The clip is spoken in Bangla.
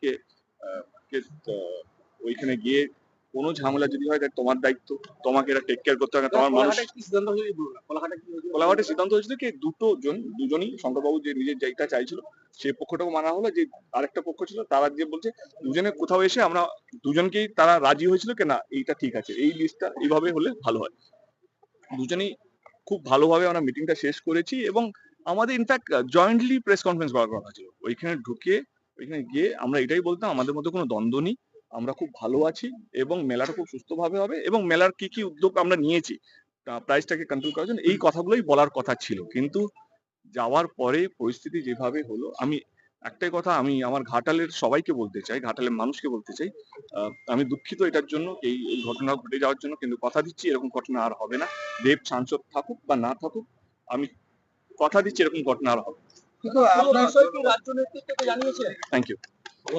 কে ওইখানে গিয়ে কোনো ঝামেলা যদি হয় তাহলে তোমার দায়িত্ব, তোমাকে এটা টেক কেয়ার করতে হবে। তোমার মানুষ কোলাঘাটের সিদ্ধান্ত হয়েছিল কি দুজনই শঙ্করবাবু যে নিজের যেটা চাইছিল সেই পক্ষটাও মানা হলো, যে আরেকটা পক্ষ ছিল তারা যে বলছে দুজনে কোথাও এসে আমরা দুজনকেই তারা রাজি হয়েছিল কি না এইটা ঠিক আছে, এই লিস্টটা এইভাবে হলে ভালো হয়। দুজনেই খুব ভালোভাবে আমরা মিটিংটা শেষ করেছি এবং আমাদের ইনফ্যাক্ট জয়েন্টলি প্রেস কনফারেন্স করার কথা ছিল। ওইখানে গিয়ে আমরা এটাই বলতাম আমাদের মধ্যে কোনো দ্বন্দ্ব নেই, আমরা খুব ভালো আছি এবং মেলাটা খুব সুস্থভাবে হবে এবং মেলার কি কি উদ্যোগ আমরা নিয়েছি প্রাইসটাকে কন্ট্রোল করার জন্য, এই কথাগুলোই বলার কথা ছিল। কিন্তু যাওয়ার পরে পরিস্থিতি যেভাবে হলো, আমি একটাই কথা আমি আমার ঘাটালের সবাইকে বলতে চাই, ঘাটালের মানুষকে বলতে চাই, আমি দুঃখিত এটার জন্য, এই ঘটনা ঘটে যাওয়ার জন্য, কিন্তু কথা দিচ্ছি এরকম ঘটনা আর হবে না। দেব সাংসদ থাকুক বা না থাকুক, আমি কথা দিচ্ছি এরকম ঘটনা আর হবে। কিন্তু আপনার রাজ্য নেতৃত্বকে জানিয়েছেন। Thank you.